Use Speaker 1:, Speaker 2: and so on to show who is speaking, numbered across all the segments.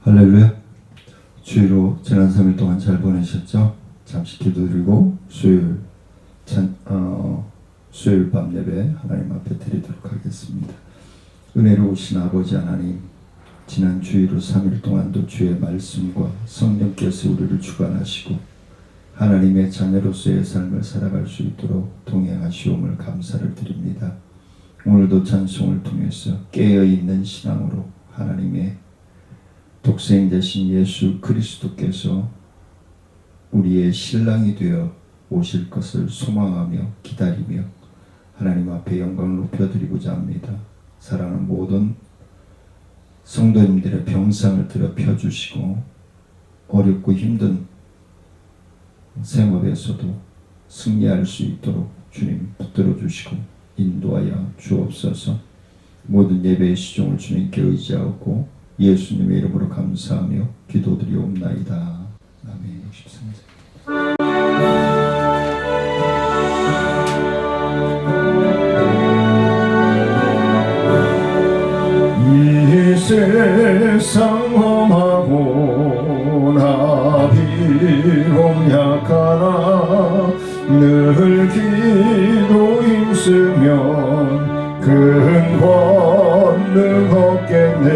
Speaker 1: 할렐루야. 주일로 지난 3일 동안 잘 보내셨죠? 잠시 기도드리고 수요일 밤 예배 하나님 앞에 드리도록 하겠습니다. 은혜로우신 아버지 하나님, 지난 주일로 3일 동안도 주의 말씀과 성령께서 우리를 주관하시고 하나님의 자녀로서의 삶을 살아갈 수 있도록 동행하시옴을 감사를 드립니다. 오늘도 찬송을 통해서 깨어있는 신앙으로 하나님의 독생 되신 예수 그리스도께서 우리의 신랑이 되어 오실 것을 소망하며 기다리며 하나님 앞에 영광을 높여드리고자 합니다. 사랑하는 모든 성도님들의 병상을 더럽혀주시고 어렵고 힘든 생업에서도 승리할 수 있도록 주님 붙들어 주시고 인도하여 주옵소서. 모든 예배의 시종을 주님께 의지하고 예수님의 이름으로 감사하며 기도드리옵나이다. 아멘. 63세. 이 세상 험하고나 비록 약하나 늘 기도 힘쓰면 큰 권능 얻겠네.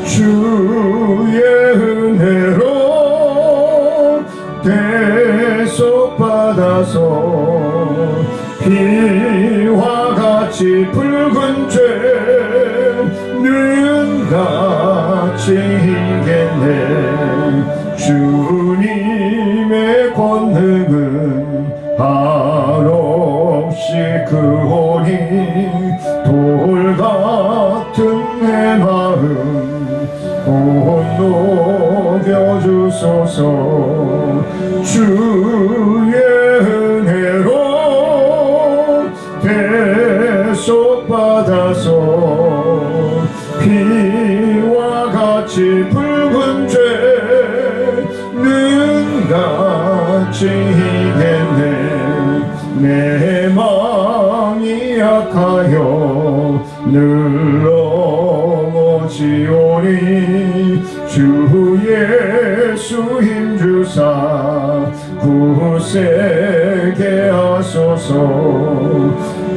Speaker 1: 주의 은혜로 대속받아서 피와 같이 붉은 죄는 같이 이겠네. 주님의 권능은 한없이 크오니 돌 같은 내 마음 온 녹여주소서. 주의 은혜로 대속받아서 피와 같이 붉은 죄는 같이 이겠네. 내 마음이 약하여 늘 넘어지오니 주 예수 힘주사 굳세게 하소서.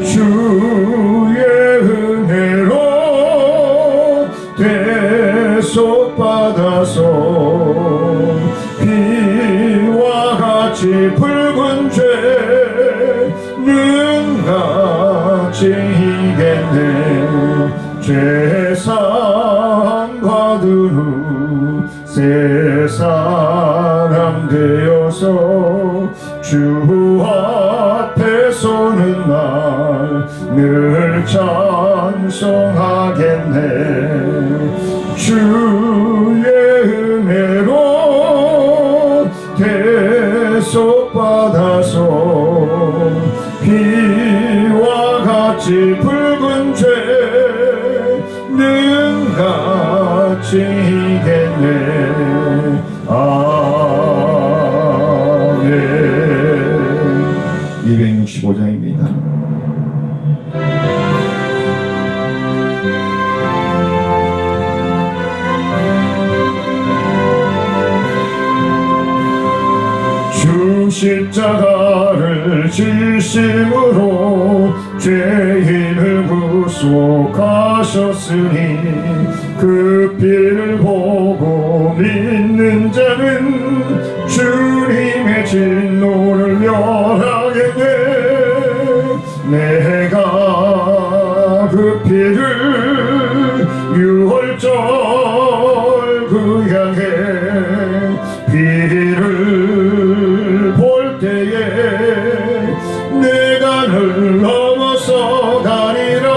Speaker 1: 주의 은혜로 대속받아서 피와 같이 붉은 죄는 같이 이겠네. 죄사함 받은 후 새 사람 되어서 주 앞에 서는 날 늘 찬송하겠네. 주의 은혜로 대속받아서 피와 같이 붉은 죄는 같이 이겠네. 아멘. 265장입니다. 주 십자가를 지심으로 죄인을 구속하셨으니 그 피를 보고 믿는 자는 주님의 진노를 멸하겠네. 내가 그 피를 유월절 그 향해 피를 볼 때에 내가 늘 넘어서 가리라.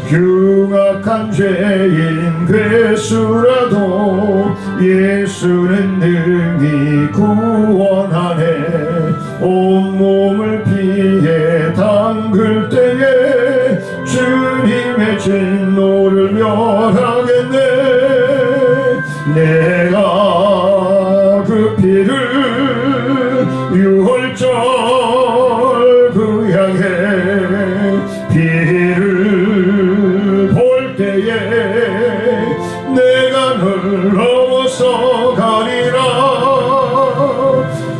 Speaker 1: 흉악한 죄인 괴수라도 예수는 능히 구원하네. 온몸을 피에 담글 때에 주님의 진노를 멸하겠네. 내가 그 피를 유월절 그 향해 피를 볼 때에 내가 늘 넘어서 가리라.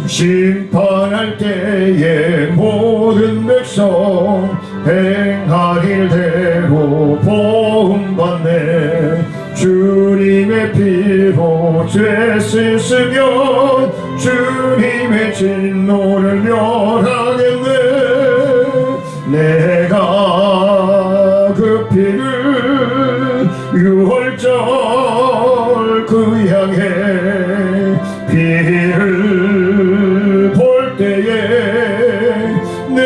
Speaker 1: 심판할 때에 모든 백성 행할 일대로 보응받네. 주님의 피로 죄 씻으면 주님의 진노를 멸하겠네. 내가 그 피를 유월절 그 향해 피를 볼 때에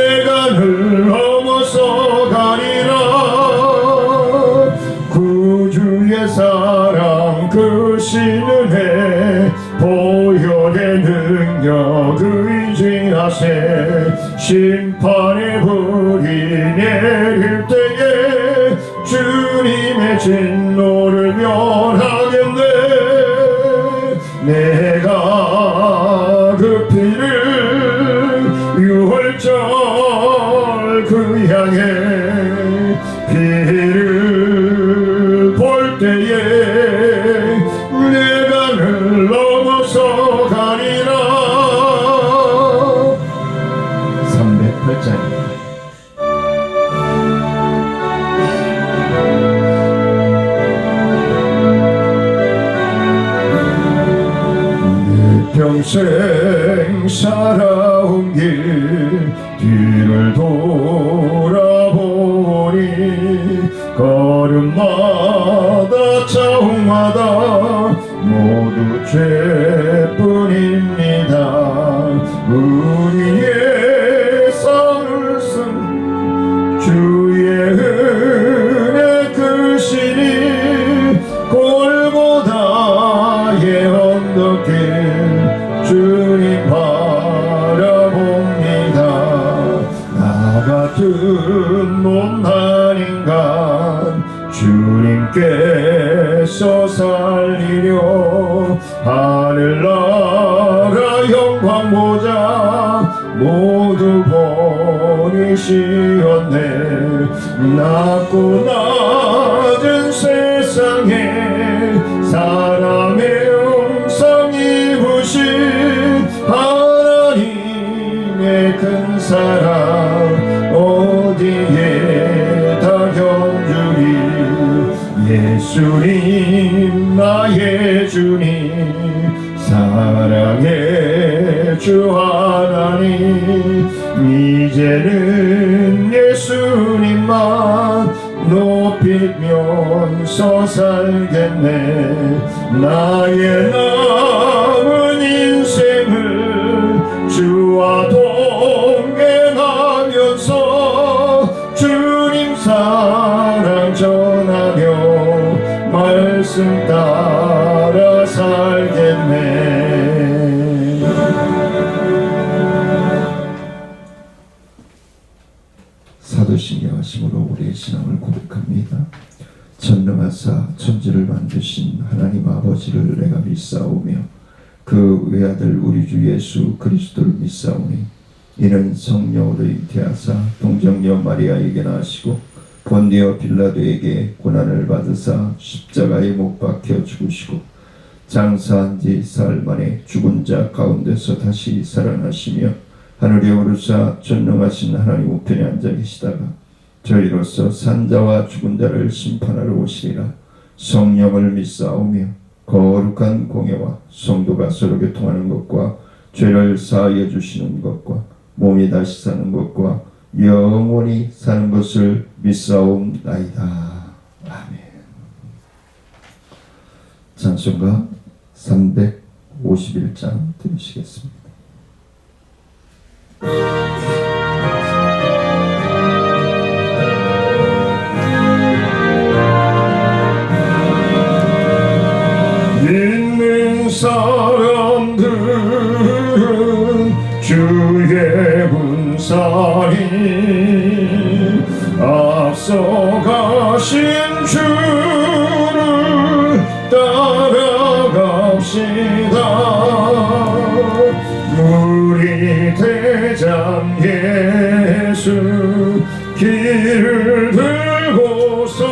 Speaker 1: 내가 늘 넘어서 가리라. 구주의 사랑 크신 은혜 보혈의 능력 의지하세. 심판의 불이 내릴 때에 주님의 진노를 면하겠네. 내가 그 피를 유월절 그 향해 피를 볼 때에 내가 늘 넘어서 가리라. 308장입니다. 평생 살아온 길 뒤를 돌아보니 걸음마다 자옥마다 모두 죄뿐입니다. 우리의 상을 쓴 주의 은혜 크시니 골고다의 언덕길 주님 바라봅니다. 나 같은 못난 인간 주님께서 살리려 하늘나라 영광 보자 모두 버리시었네. 낮고 낮은 세상에 사람의 형상 입으신 하나님의 큰 사랑 어디에 다 견주리. 예수님 나의 주님 사랑의 주 하나님. 이제는 예수님만 높이면서 살겠네. 나의 남은 인생을 주와 동행하면서 주님 사랑 전하며 말씀 따라 살겠네. 사도신경하심으로 우리의 신앙을 고백합니다. 전능하사 천지를 만드신 하나님 아버지를 내가 믿사오며 그 외아들 우리 주 예수 그리스도를 믿사오니 이는 성령으로 잉태하사 동정녀 마리아에게 나시고 본디오 빌라도에게 고난을 받으사 십자가에 못 박혀 죽으시고 장사한 지 사흘 만에 죽은 자 가운데서 다시 살아나시며 하늘에 오르사 전능하신 하나님 우편에 앉아 계시다가 저희로서 산자와 죽은 자를 심판하러 오시리라. 성령을 믿사오며 거룩한 공예와 성도가 서로 교통하는 것과 죄를 사하여 주시는 것과 몸이 다시 사는 것과 영원히 사는 것을 믿사옵나이다. 아멘. 찬송가 351장 들으시겠습니다. 믿는 사람들은 주의 군사니 앞서가신 주를 따라갑시다. 우리 대장 예수 길을 들고서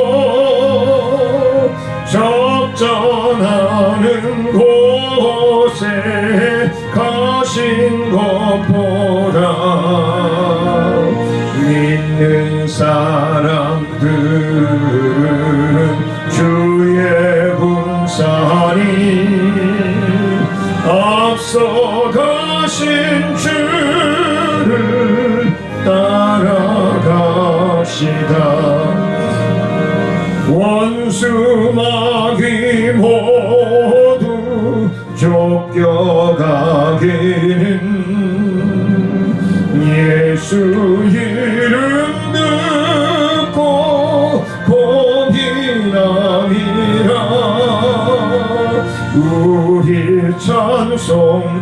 Speaker 1: 적전하는 곳에 가신 것보다 믿는 사람들은 주의 군사니 앞서 가신 주를 따라갑시다. 원수 마귀 모두 쫓겨가기는 예수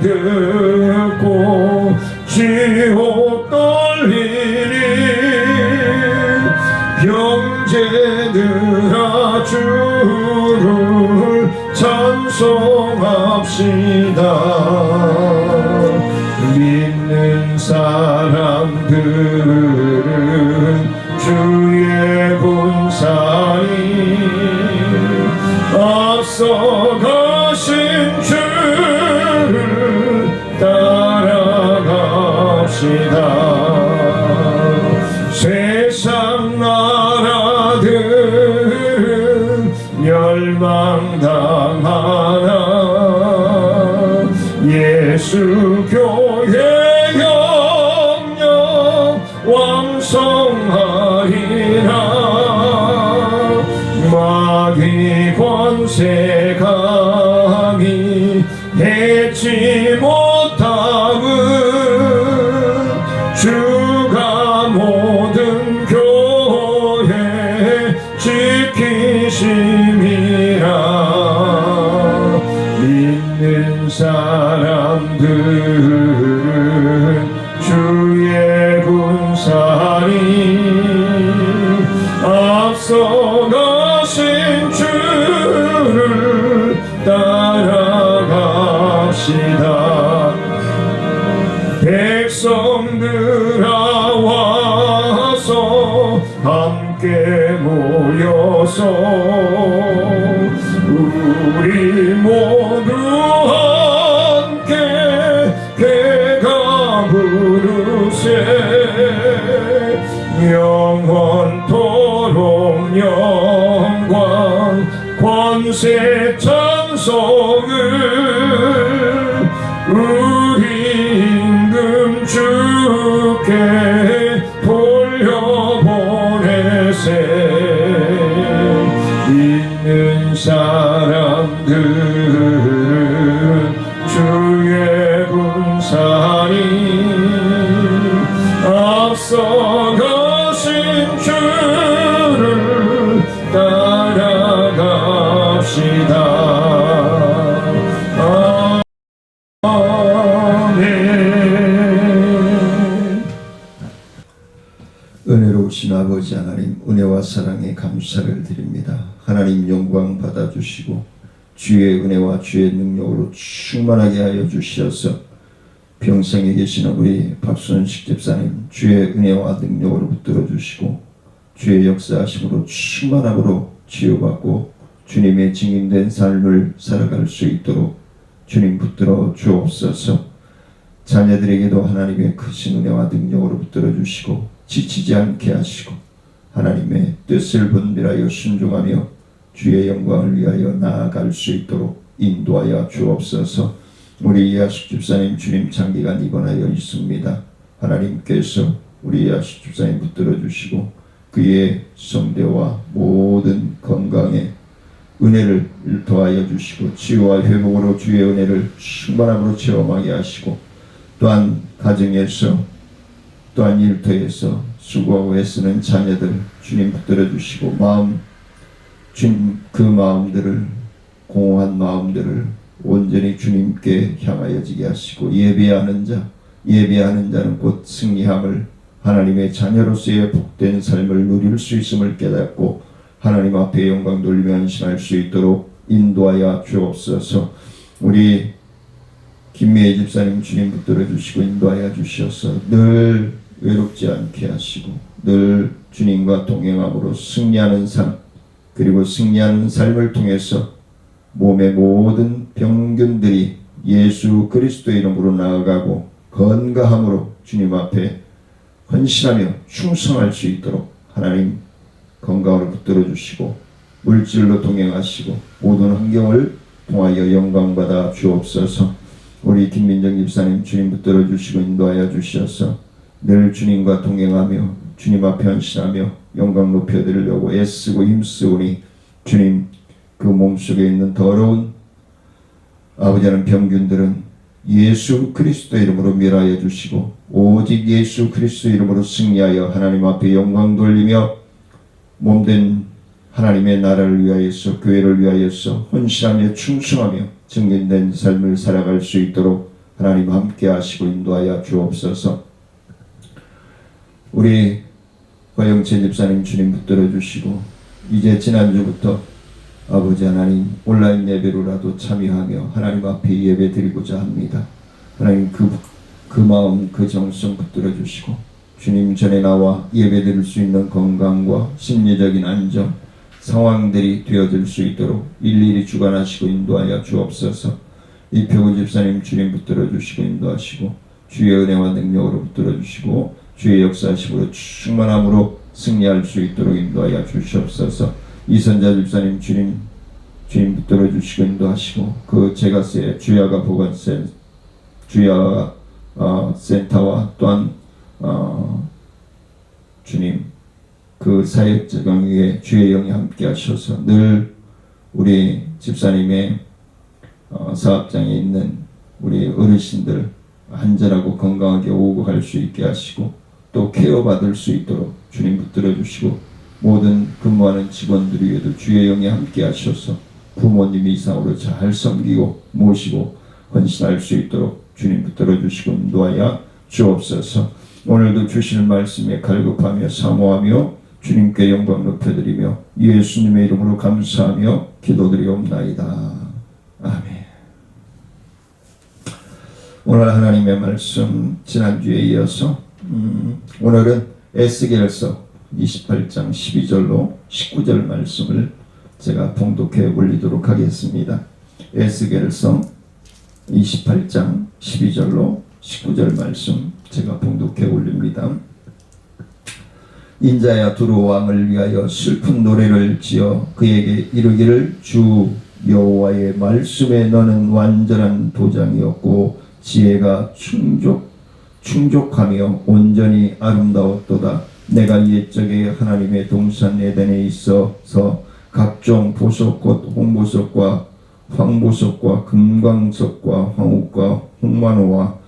Speaker 1: 듣고 지옥 떨리니 형제들아 주를 찬송합시다. 믿는 사람들은 주의 군사이 앞서가신 주를 따라갑시다. 세상 나라들은 멸망당하나 예수 교회 영영 왕성하리라. 마귀 권세 강이 해치 못함은 주가 모든 교회 지키심이라. 믿는 사람들은 주의 군사니 앞서가신 주를 따라갑시다. 백성들아 와서 함께 모여서 우리 모두 함께 배가 부르세. 영원토록 영광 권세 찬송을 우리 임금 주께 돌려보내세. 있는 사람들은 주의 군사니 앞서가신 주를 따라갑시다. 아멘. 은혜로우신 아버지 하나님, 은혜와 사랑에 감사를 드립니다. 하나님 영광 받아주시고 주의 은혜와 주의 능력으로 충만하게 하여 주시어서 평생에 계시는 우리 박순식 집사님 주의 은혜와 능력으로 붙들어 주시고 주의 역사하심으로 충만함으로 치유받고 주님의 증인된 삶을 살아갈 수 있도록 주님 붙들어 주옵소서. 자녀들에게도 하나님의 크신 은혜와 능력으로 붙들어 주시고 지치지 않게 하시고 하나님의 뜻을 분별하여 순종하며 주의 영광을 위하여 나아갈 수 있도록 인도하여 주옵소서. 우리 이하식 집사님 주님 장기간 입원하여 있습니다. 하나님께서 우리 이하식 집사님 붙들어 주시고 그의 성대와 모든 건강에 은혜를 더하여 주시고 치유와 회복으로 주의 은혜를 충만함으로 체험하게 하시고 또한 가정에서 또한 일터에서 수고하고 애쓰는 자녀들 주님 붙들어 주시고 주님 그 마음들을 공허한 마음들을 온전히 주님께 향하여지게 하시고 예배하는 자는 곧 승리함을 하나님의 자녀로서의 복된 삶을 누릴 수 있음을 깨닫고 하나님 앞에 영광 돌리며 안심할 수 있도록 인도하여 주옵소서. 우리 김미애 집사님 주님 붙들어 주시고 인도하여 주셔서 늘 외롭지 않게 하시고 늘 주님과 동행함으로 승리하는 삶, 그리고 승리하는 삶을 통해서 몸의 모든 병균들이 예수 그리스도의 이름으로 나아가고 건강함으로 주님 앞에 헌신하며 충성할 수 있도록 하나님 건강을 붙들어 주시고 물질로 동행하시고 모든 환경을 통하여 영광받아 주옵소서. 우리 김민정 집사님 주님 붙들어 주시고 인도하여 주셔서 늘 주님과 동행하며 주님 앞에 헌신하며 영광 높여드리려고 애쓰고 힘쓰오니 주님 그 몸속에 있는 더러운 아버지 하나님 병균들은 예수 그리스도 이름으로 멸하여 주시고 오직 예수 그리스도 이름으로 승리하여 하나님 앞에 영광 돌리며 몸된 하나님의 나라를 위하여서 교회를 위하여서 헌신하며 충성하며 증인된 삶을 살아갈 수 있도록 하나님 함께 하시고 인도하여 주옵소서. 우리 허영채 집사님 주님 붙들어 주시고, 이제 지난주부터 아버지 하나님 온라인 예배로라도 참여하며 하나님 앞에 예배 드리고자 합니다. 하나님 그 마음 그 정성 붙들어 주시고, 주님 전에 나와 예배 드릴 수 있는 건강과 심리적인 안정 상황들이 되어질 수 있도록 일일이 주관하시고 인도하여 주옵소서. 이표구 집사님 주님 붙들어 주시고 인도하시고, 주의 은혜와 능력으로 붙들어 주시고, 주의 역사하심으로 충만함으로 승리할 수 있도록 인도하여 주시옵소서. 이선자 집사님 주님 붙들어 주시고 인도하시고, 그 제가세 주야가 보건센 주야가 센터와 또한 주님 그 사역자강 위에 주의 영이 함께 하셔서 늘 우리 집사님의 사업장에 있는 우리 어르신들 안전하고 건강하게 오고 갈 수 있게 하시고, 또 케어받을 수 있도록 주님 붙들어 주시고, 모든 근무하는 직원들 위에도 주의 영이 함께 하셔서 부모님 이상으로 잘 섬기고 모시고 헌신할 수 있도록 주님 붙들어 주시고 인도하여 주옵소서. 오늘도 주시는 말씀에 갈급하며 사모하며 주님께 영광 높여드리며 예수님의 이름으로 감사하며 기도드리옵나이다. 아멘. 오늘 하나님의 말씀 지난주에 이어서 오늘은 에스겔서 28장 12절로 19절 말씀을 제가 봉독해 올리도록 하겠습니다. 에스겔서 28장 12절로 19절 말씀 제가 봉독해 올립니다. 인자야 두루 왕을 위하여 슬픈 노래를 지어 그에게 이르기를, 주 여호와의 말씀에 너는 완전한 도장이었고 지혜가 충족하며 온전히 아름다웠도다. 내가 옛적에 하나님의 동산 에덴에 있어서 각종 보석 곧 홍보석과 황보석과 금광석과 황옥과 홍만호와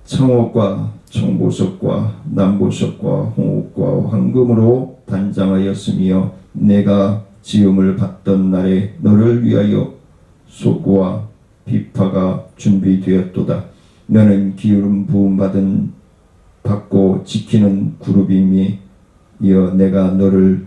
Speaker 1: 청옥과 청보석과 남보석과 홍옥과 황금으로 단장하였으며, 내가 지음을 받던 날에 너를 위하여 소고와 비파가 준비되었도다. 너는 기름 부음 받고 지키는 그룹임이 이어 내가 너를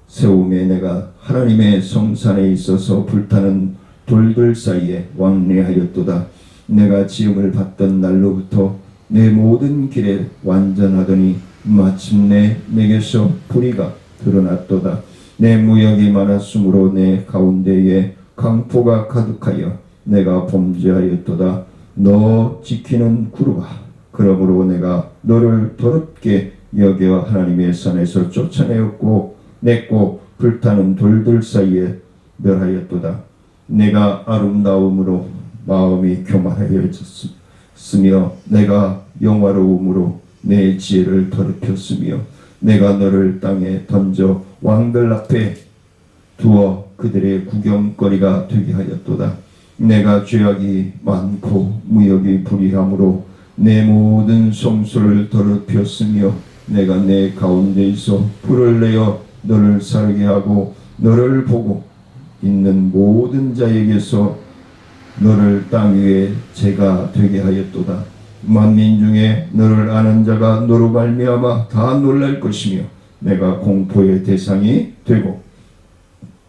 Speaker 1: 세움에 내가 하나님의 성산에 있어서 불타는 돌들 사이에 왕래하였도다. 내가 지음을 받던 날로부터 내 모든 길에 완전하더니 마침내 내게서 불의가 드러났도다. 내 무역이 많았으므로 내 가운데에 강포가 가득하여 내가 범죄하였도다. 너 지키는 구루가, 그러므로 내가 너를 더럽게 여겨 하나님의 산에서 쫓아내었고 냈고 불타는 돌들 사이에 멸하였도다. 내가 아름다움으로 마음이 교만하여졌으며 내가 영화로움으로 내 지혜를 더럽혔으며 내가 너를 땅에 던져 왕들 앞에 두어 그들의 구경거리가 되게 하였도다. 내가 죄악이 많고 무역이 불의함으로 내 모든 성소를 더럽혔으며 내가 내 가운데에서 불을 내어 너를 살게 하고 너를 보고 있는 모든 자에게서 너를 땅 위에 죄가 되게 하였도다. 만민 중에 너를 아는 자가 너로 말미암아 다 놀랄 것이며 내가 공포의 대상이 되고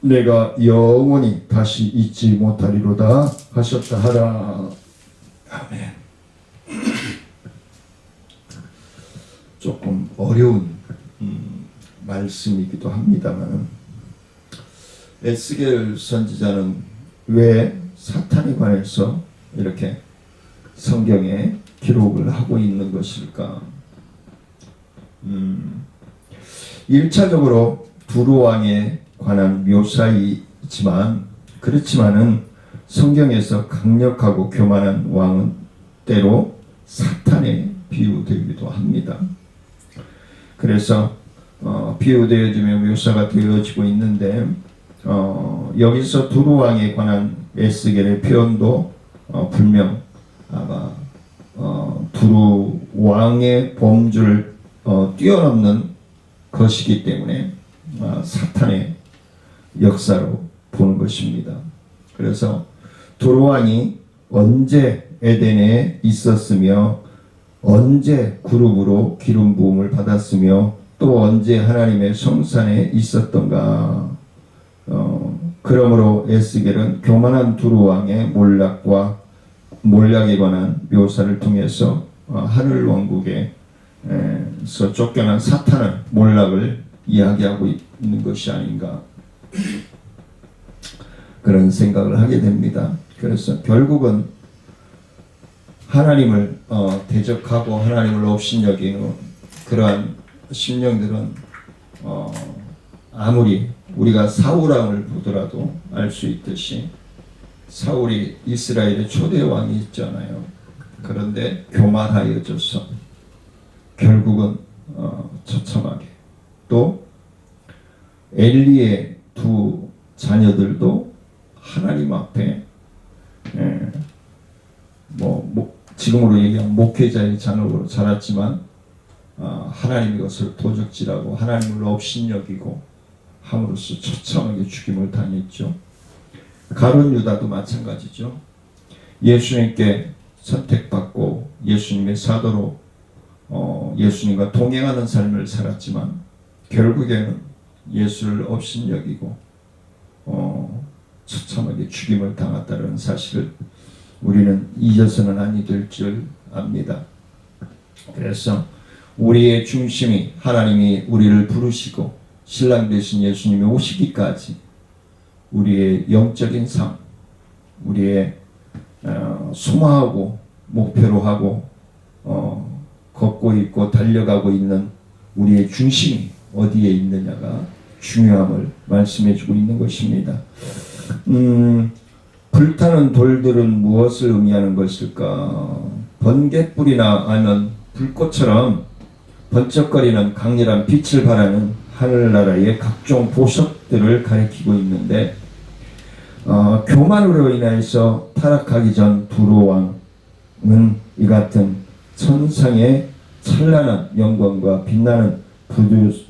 Speaker 1: 내가 영원히 다시 잊지 못하리로다 하셨다 하라. 아멘. 조금 어려운 말씀이기도 합니다만, 에스겔 선지자는 왜 사탄에 관해서 이렇게 성경에 기록을 하고 있는 것일까? 1차적으로 두루왕에 관한 묘사이지만 그렇지만은 성경에서 강력하고 교만한 왕은 때로 사탄에 비유되기도 합니다. 그래서 비유되어지며 묘사가 되어지고 있는데, 여기서 두루왕에 관한 에스겔의 표현도 분명 아마 두루왕의 범주를 뛰어넘는 것이기 때문에 사탄의 역사로 보는 것입니다. 그래서 두루왕이 언제 에덴에 있었으며 언제 그룹으로 기름 부음을 받았으며 또 언제 하나님의 성산에 있었던가. 그러므로 에스겔은 교만한 두루 왕의 몰락에 관한 묘사를 통해서 하늘 왕국에서 쫓겨난 사탄의 몰락을 이야기하고 있는 것이 아닌가, 그런 생각을 하게 됩니다. 그래서 결국은 하나님을 대적하고 하나님을 업신여기는 그러한 심령들은 아무리 우리가 사울왕을 보더라도 알 수 있듯이, 사울이 이스라엘의 초대 왕이 있잖아요. 그런데 교만하여져서 결국은 처참하게, 또 엘리의 두 자녀들도 하나님 앞에 지금으로 얘기하면 목회자의 자녀로 자랐지만 하나님의 것을 도적질하고 하나님을 업신여기고 함으로써 처참하게 죽임을 당했죠. 가룟 유다도 마찬가지죠. 예수님께 선택받고 예수님의 사도로 예수님과 동행하는 삶을 살았지만 결국에는 예수를 업신여기고 처참하게 죽임을 당했다는 사실을 우리는 잊어서는 아니 될 줄 압니다. 그래서 우리의 중심이 하나님이 우리를 부르시고 신랑 되신 예수님이 오시기까지 우리의 영적인 삶, 우리의 소망하고 목표로 하고 걷고 있고 달려가고 있는 우리의 중심이 어디에 있느냐가 중요함을 말씀해주고 있는 것입니다. 불타는 돌들은 무엇을 의미하는 것일까? 번갯불이나 아니면 불꽃처럼 번쩍거리는 강렬한 빛을 발하는 하늘나라의 각종 보석들을 가리키고 있는데, 교만으로 인해서 타락하기 전 두루 왕은 이 같은 천상의 찬란한 영광과 빛나는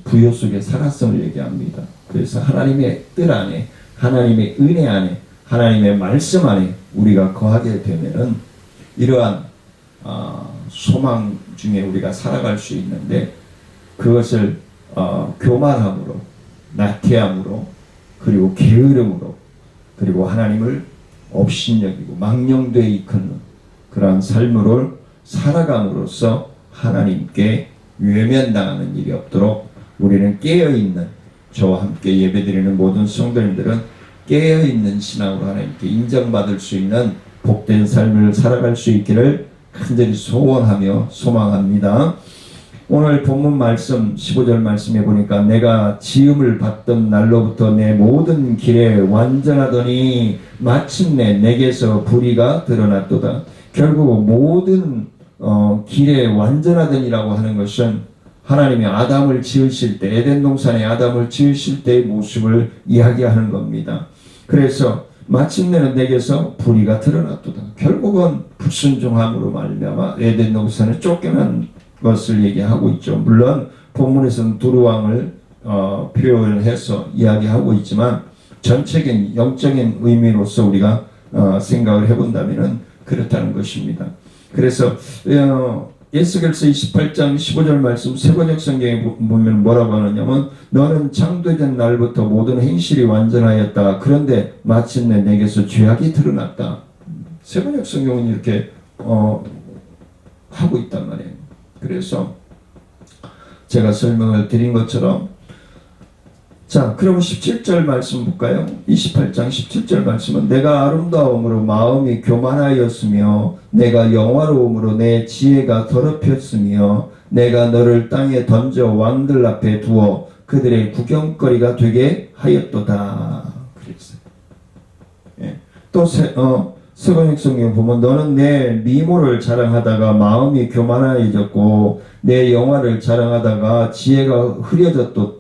Speaker 1: 부요 속에 살았음을 얘기합니다. 그래서 하나님의 뜻 안에, 하나님의 은혜 안에, 하나님의 말씀 안에 우리가 거하게 되면은 이러한 소망 중에 우리가 살아갈 수 있는데, 그것을 교만함으로, 나태함으로, 그리고 게으름으로, 그리고 하나님을 업신여기고 망령되이 이끄는 그러한 삶으로 살아감으로써 하나님께 외면당하는 일이 없도록 우리는 깨어있는, 저와 함께 예배드리는 모든 성도님들은 깨어있는 신앙으로 하나님께 인정받을 수 있는 복된 삶을 살아갈 수 있기를 간절히 소원하며 소망합니다. 오늘 본문 말씀 15절 말씀해 보니까 내가 지음을 받던 날로부터 내 모든 길에 완전하더니 마침내 내게서 불의가 드러났도다. 결국 모든 길에 완전하더니라고 하는 것은 하나님이 아담을 지으실 때, 에덴 동산에 아담을 지으실 때의 모습을 이야기하는 겁니다. 그래서 마침내는 내게서 불의가 드러났도다. 결국은 불순종함으로 말미암아 에덴 동산에 쫓겨난 것을 얘기하고 있죠. 물론 본문에서는 두루 왕을 표현해서 이야기하고 있지만 전체적인 영적인 의미로서 우리가 생각을 해본다면 그렇다는 것입니다. 그래서 에스겔서 28장 15절 말씀 세번역 성경에 보면 뭐라고 하느냐면 너는 창조된 날부터 모든 행실이 완전하였다. 그런데 마침내 내게서 죄악이 드러났다. 세번역 성경은 이렇게 하고 있단 말이에요. 그래서 제가 설명을 드린 것처럼, 자, 그럼 17절 말씀 볼까요? 28장 17절 말씀은 내가 아름다움으로 마음이 교만하였으며 내가 영화로움으로 내 지혜가 더럽혔으며 내가 너를 땅에 던져 왕들 앞에 두어 그들의 구경거리가 되게 하였도다. 그랬어요. 예. 또 서건익 성경 보면 너는 내 미모를 자랑하다가 마음이 교만해졌고 내 영화를 자랑하다가 지혜가 흐려졌다.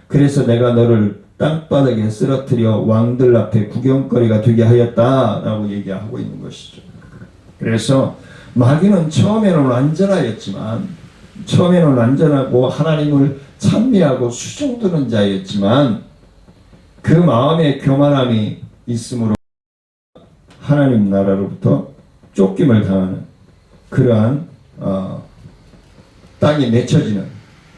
Speaker 1: 그래서 내가 너를 땅바닥에 쓰러뜨려 왕들 앞에 구경거리가 되게 하였다라고 얘기하고 있는 것이죠. 그래서 마귀는 처음에는 완전하였지만, 처음에는 완전하고 하나님을 찬미하고 수종드는 자였지만 그 마음에 교만함이 있으므로 하나님 나라로부터 쫓김을 당하는 그러한 땅이 맺혀지는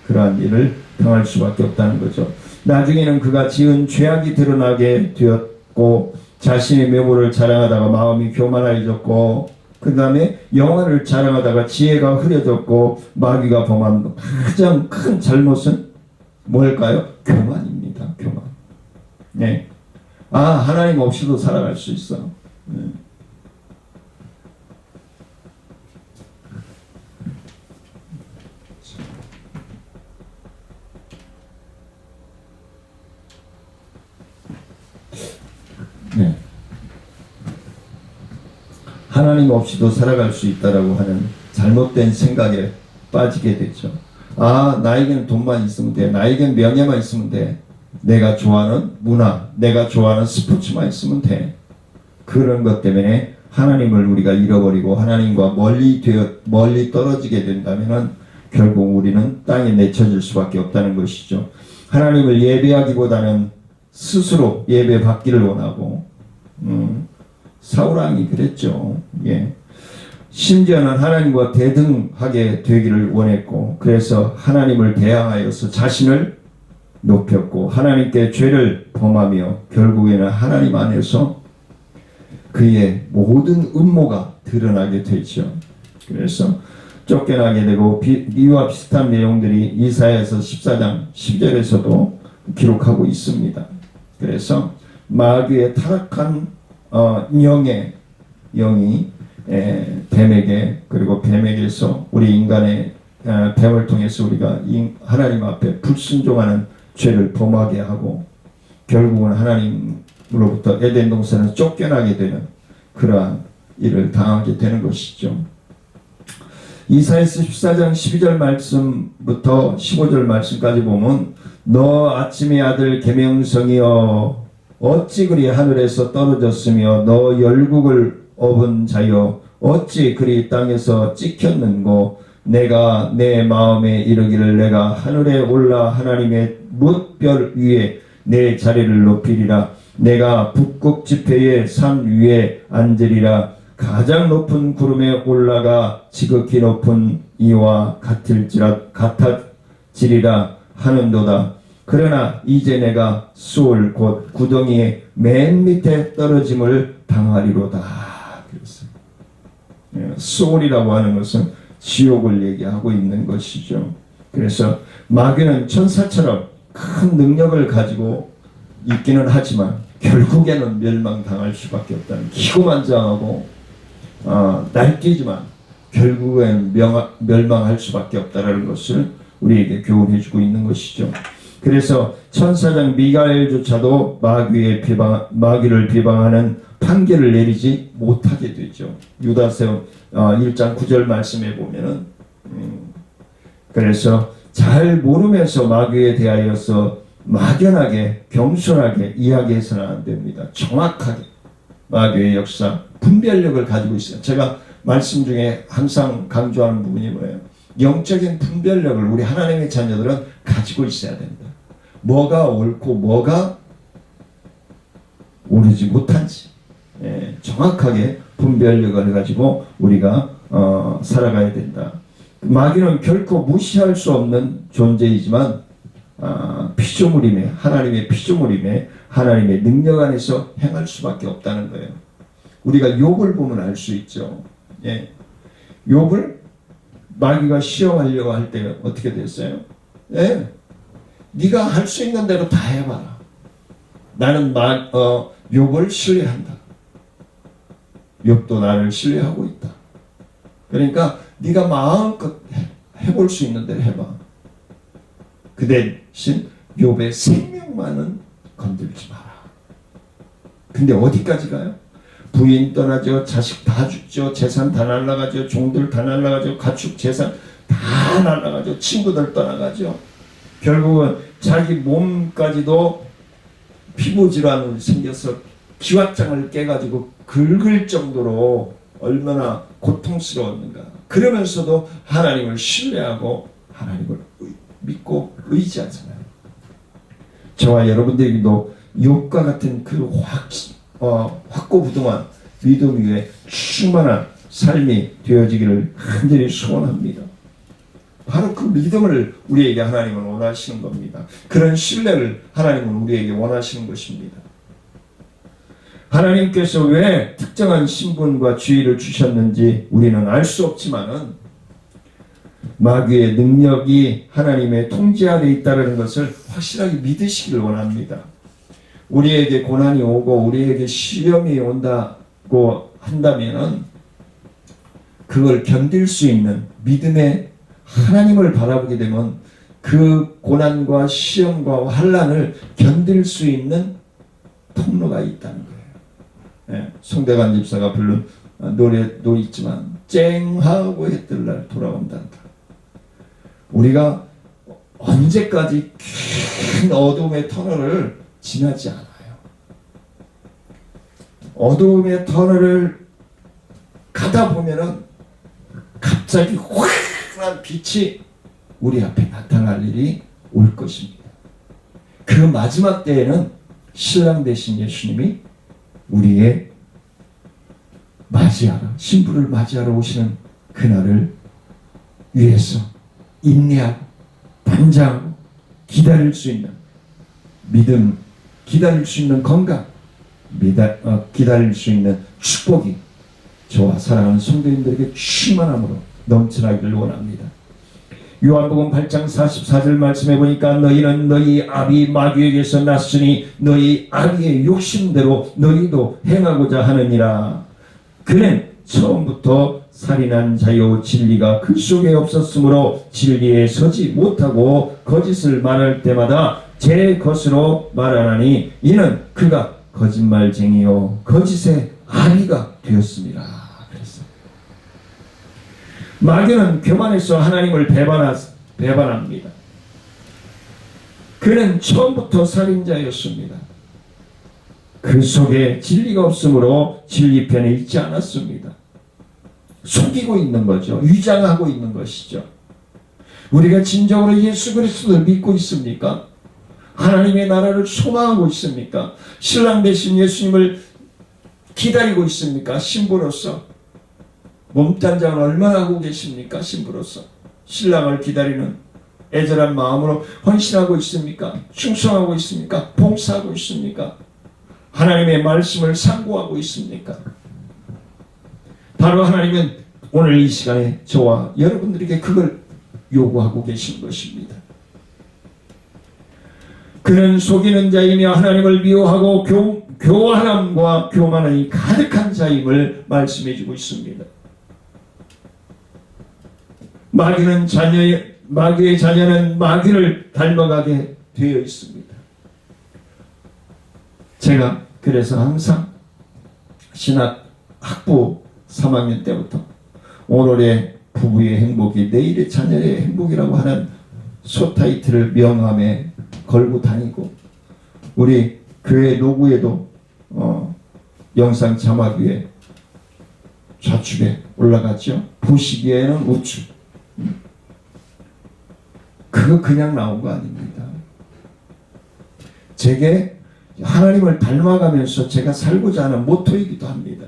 Speaker 1: 그러한 일을 당할 수밖에 없다는 거죠. 나중에는 그가 지은 죄악이 드러나게 되었고 자신의 메모를 자랑하다가 마음이 교만해졌고 그 다음에 영화를 자랑하다가 지혜가 흐려졌고 마귀가 범한 가장 큰 잘못은 뭘까요? 교만입니다. 교만. 네. 하나님 없이도 살아갈 수 있어. 네. 네. 하나님 없이도 살아갈 수 있다라고 하는 잘못된 생각에 빠지게 되죠. 나에게는 돈만 있으면 돼. 나에게는 명예만 있으면 돼. 내가 좋아하는 문화, 내가 좋아하는 스포츠만 있으면 돼. 그런 것 때문에 하나님을 우리가 잃어버리고 하나님과 멀리 떨어지게 된다면 결국 우리는 땅에 내쳐질 수밖에 없다는 것이죠. 하나님을 예배하기보다는 스스로 예배 받기를 원하고 사울왕이 그랬죠. 예. 심지어는 하나님과 대등하게 되기를 원했고 그래서 하나님을 대항하여서 자신을 높였고 하나님께 죄를 범하며 결국에는 하나님 안에서 그의 모든 음모가 드러나게 되죠. 그래서 쫓겨나게 되고 이와 비슷한 내용들이 이사야서 14장 10절에서도 기록하고 있습니다. 그래서 마귀의 타락한 영이 뱀에게 그리고 뱀에게서 우리 인간의 뱀을 통해서 우리가 하나님 앞에 불순종하는 죄를 범하게 하고 결국은 하나님으로부터 에덴 동산을 쫓겨나게 되는 그러한 일을 당하게 되는 것이죠. 이사야서 14장 12절 말씀부터 15절 말씀까지 보면 너 아침의 아들 계명성이여 어찌 그리 하늘에서 떨어졌으며 너 열국을 업은 자여 어찌 그리 땅에서 찍혔는고 내가 내 마음에 이르기를 내가 하늘에 올라 하나님의 뭇별 위에 내 자리를 높이리라 내가 북극 지폐의 산 위에 앉으리라 가장 높은 구름에 올라가 지극히 높은 이와 같아지리라 하는도다. 그러나 이제 내가 수올 곧 구덩이의 맨 밑에 떨어짐을 당하리로다. 수올이라고 하는 것은 지옥을 얘기하고 있는 것이죠. 그래서 마귀는 천사처럼 큰 능력을 가지고 있기는 하지만 결국에는 멸망당할 수밖에 없다는 기고만장하고 날뛰지만 결국엔 멸망할 수밖에 없다는 것을 우리에게 교훈해주고 있는 것이죠. 그래서 천사장 미가엘조차도 마귀를 비방하는 판결을 내리지 못하게 되죠. 유다서 1장 9절 말씀에 보면은 그래서 잘 모르면서 마귀에 대하여서 막연하게 겸손하게 이야기해서는 안 됩니다. 정확하게 마귀의 역사 분별력을 가지고 있어요. 제가 말씀 중에 항상 강조하는 부분이 뭐예요? 영적인 분별력을 우리 하나님의 자녀들은 가지고 있어야 된다. 뭐가 옳고 뭐가 옳지 못한지 정확하게 분별력을 가지고 우리가 살아가야 된다. 마귀는 결코 무시할 수 없는 존재이지만 피조물임에 하나님의 피조물임에 하나님의 능력 안에서 행할 수밖에 없다는 거예요. 우리가 욥을 보면 알 수 있죠. 욥을 마귀가 시험하려고 할 때 어떻게 됐어요? 네가 할 수 있는 대로 다 해봐라. 나는 욥을 신뢰한다. 욥도 나를 신뢰하고 있다. 그러니까 네가 마음껏 해볼 수 있는 대로 해봐. 그 대신 욥의 생명만은 건들지 마라. 근데 어디까지 가요? 부인 떠나죠. 자식 다 죽죠. 재산 다 날아가죠. 종들 다 날아가죠. 가축 재산 다 날아가죠. 친구들 떠나가죠. 결국은 자기 몸까지도 피부질환이 생겨서 기왓장을 깨가지고 긁을 정도로 얼마나 고통스러웠는가. 그러면서도 하나님을 신뢰하고 하나님을 믿고 의지하잖아요. 저와 여러분들에게도 욥과 같은 그 확고부동한 믿음 위에 충만한 삶이 되어지기를 간절히 소원합니다. 바로 그 믿음을 우리에게 하나님은 원하시는 겁니다. 그런 신뢰를 하나님은 우리에게 원하시는 것입니다. 하나님께서 왜 특정한 신분과 지위를 주셨는지 우리는 알 수 없지만은 마귀의 능력이 하나님의 통제 아래 있다는 것을 확실하게 믿으시기를 원합니다. 우리에게 고난이 오고 우리에게 시험이 온다고 한다면은 그걸 견딜 수 있는 믿음의 하나님을 바라보게 되면 그 고난과 시험과 환난을 견딜 수 있는 통로가 있다는 거예요. 네, 송대관 집사가 부른 노래도 있지만 쨍하고 해 뜰 날 돌아온단다. 우리가 언제까지 큰 어둠의 터널을 지나지 않아요. 어둠의 터널을 가다 보면은 갑자기 환한 빛이 우리 앞에 나타날 일이 올 것입니다. 그 마지막 때에는 신랑 되신 예수님이 우리의 맞이하러, 신부를 맞이하러 오시는 그날을 위해서 인내하고 단장하고 기다릴 수 있는 믿음, 기다릴 수 있는 건강, 기다릴 수 있는 축복이 저와 사랑하는 성도님들에게 충만함으로 넘쳐나기를 원합니다. 요한복음 8장 44절 말씀해 보니까 너희는 너희 아비 마귀에게서 났으니 너희 아비의 욕심대로 너희도 행하고자 하느니라. 그는 처음부터 살인한 자요 진리가 그 속에 없었으므로 진리에 서지 못하고 거짓을 말할 때마다 제 것으로 말하나니 이는 그가 거짓말쟁이요 거짓의 아비가 되었습니다. 그랬어요. 마귀는 교만해서 하나님을 배반합니다. 그는 처음부터 살인자였습니다. 그 속에 진리가 없으므로 진리편에 있지 않았습니다. 속이고 있는 거죠. 위장하고 있는 것이죠. 우리가 진정으로 예수 그리스도를 믿고 있습니까? 하나님의 나라를 소망하고 있습니까? 신랑 되신 예수님을 기다리고 있습니까? 신부로서 몸단장을 얼마나 하고 계십니까? 신부로서 신랑을 기다리는 애절한 마음으로 헌신하고 있습니까? 충성하고 있습니까? 봉사하고 있습니까? 하나님의 말씀을 상고하고 있습니까? 바로 하나님은 오늘 이 시간에 저와 여러분들에게 그걸 요구하고 계신 것입니다. 그는 속이는 자이며 하나님을 미워하고 교활함과 교만이 가득한 자임을 말씀해 주고 있습니다. 마귀의 자녀는 마귀를 닮아가게 되어 있습니다. 제가 그래서 항상 신학 학부 3학년 때부터 오늘의 부부의 행복이 내일의 자녀의 행복이라고 하는 소타이틀을 명함에 걸고 다니고 우리 교회 로고에도 영상 자막 위에 좌측에 올라갔죠. 보시기에는 우측. 그거 그냥 나온 거 아닙니다. 제게 하나님을 닮아가면서 제가 살고자 하는 모토이기도 합니다.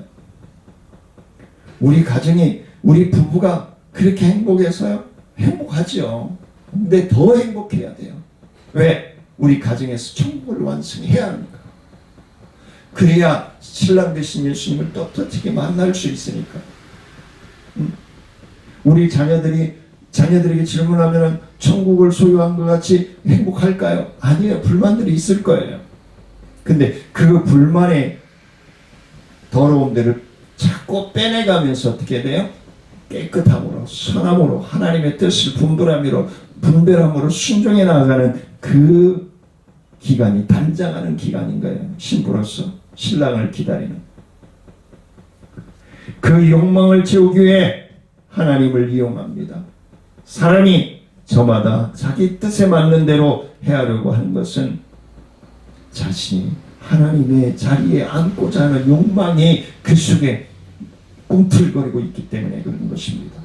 Speaker 1: 우리 가정이 우리 부부가 그렇게 행복해서요? 행복하죠. 근데 더 행복해야 돼요. 왜? 우리 가정에서 천국을 완성해야 합니까? 그래야 신랑 되신 예수님을 떳떳하게 만날 수 있으니까. 우리 자녀들에게 질문하면 천국을 소유한 것 같이 행복할까요? 아니에요. 불만들이 있을 거예요. 근데 그 불만의 더러움들을 자꾸 빼내가면서 어떻게 돼요? 깨끗함으로 선함으로 하나님의 뜻을 분별함으로 순종해 나아가는 그 기간이 단장하는 기간인 거예요. 신부로서 신랑을 기다리는 그 욕망을 채우기 위해 하나님을 이용합니다. 사람이 저마다 자기 뜻에 맞는 대로 헤아려고 하는 것은 자신이 하나님의 자리에 앉고자 하는 욕망이 그 속에 꿈틀거리고 있기 때문에 그런 것입니다.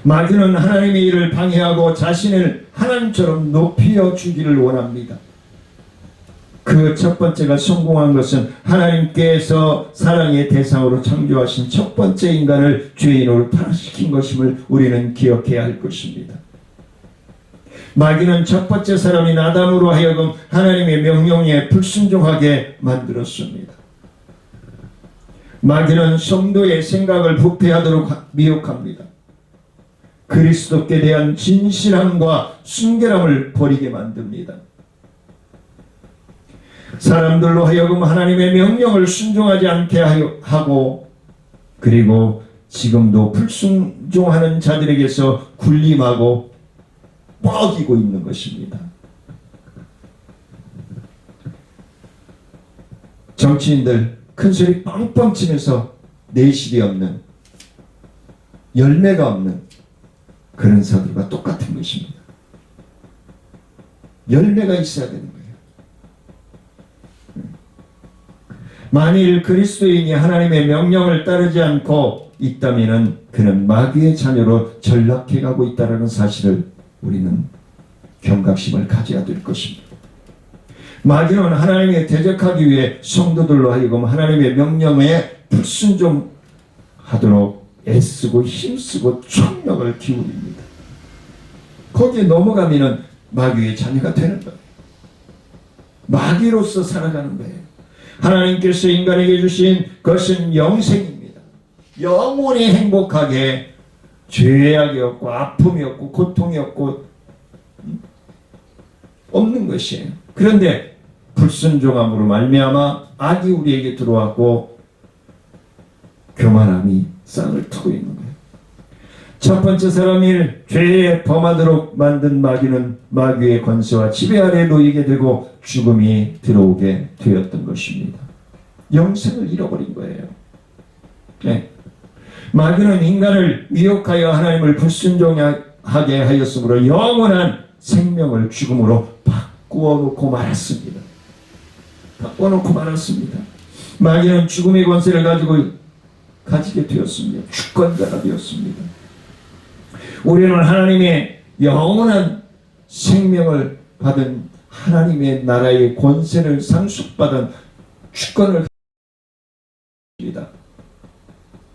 Speaker 1: 마귀는 하나님의 일을 방해하고 자신을 하나님처럼 높여 주기를 원합니다. 그 첫 번째가 성공한 것은 하나님께서 사랑의 대상으로 창조하신 첫 번째 인간을 죄인으로 타락시킨 것임을 우리는 기억해야 할 것입니다. 마귀는 첫 번째 사람인 아담으로 하여금 하나님의 명령에 불순종하게 만들었습니다. 마귀는 성도의 생각을 부패하도록 미혹합니다. 그리스도께 대한 진실함과 순결함을 버리게 만듭니다. 사람들로 하여금 하나님의 명령을 순종하지 않게 하고, 그리고 지금도 불순종하는 자들에게서 군림하고 먹이고 있는 것입니다. 정치인들 큰소리 뻥뻥 치면서 내실이 없는, 열매가 없는 그런 사들과 똑같은 것입니다. 열매가 있어야 되는 거예요. 만일 그리스도인이 하나님의 명령을 따르지 않고 있다면 그는 마귀의 자녀로 전락해 가고 있다는 사실을 우리는 경각심을 가져야 될 것입니다. 마귀는 하나님에 대적하기 위해 성도들로 하여금 하나님의 명령에 불순종하도록 애쓰고 힘쓰고 총력을 기울입니다. 거기에 넘어가면 마귀의 자녀가 되는 거예요. 마귀로서 살아가는 거예요. 하나님께서 인간에게 주신 것은 영생입니다. 영원히 행복하게 죄악이 없고 아픔이 없고 고통이 없고 없는 것이에요. 그런데 불순종함으로 말미암아 악이 우리에게 들어왔고 교만함이 싹을 트고 있는 거예요. 첫 번째 사람을 죄에 범하도록 만든 마귀는 마귀의 권세와 지배 아래 놓이게 되고 죽음이 들어오게 되었던 것입니다. 영생을 잃어버린 거예요. 네. 마귀는 인간을 미혹하여 하나님을 불순종하게 하였으므로 영원한 생명을 죽음으로 바꾸어놓고 말았습니다. 마귀는 죽음의 권세를 가지게 되었습니다. 주권자가 되었습니다. 우리는 하나님의 영원한 생명을 받은 하나님의 나라의 권세를 상속받은 주권을 가집니다.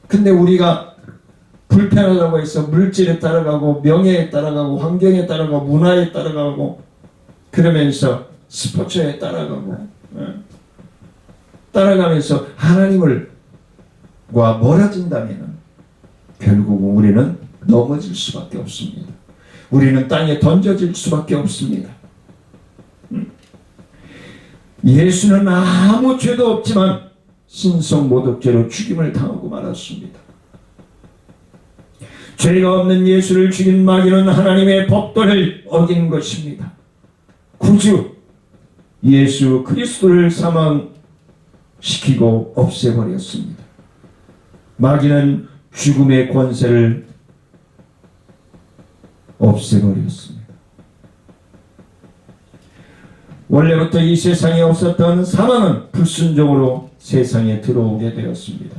Speaker 1: 근데 우리가 불편하다고 해서 물질에 따라가고 명예에 따라가고 환경에 따라가고 문화에 따라가고 그러면서 스포츠에 따라가면서 하나님과 멀어진다면 결국 우리는 넘어질 수밖에 없습니다. 우리는 땅에 던져질 수밖에 없습니다. 예수는 아무 죄도 없지만 신성모독죄로 죽임을 당하고 말았습니다. 죄가 없는 예수를 죽인 마귀는 하나님의 법도를 어긴 것입니다. 구주 예수 그리스도를 사망시키고 없애버렸습니다. 마귀는 죽음의 권세를 없애버렸습니다. 원래부터 이 세상에 없었던 사망은 불순종으로 세상에 들어오게 되었습니다.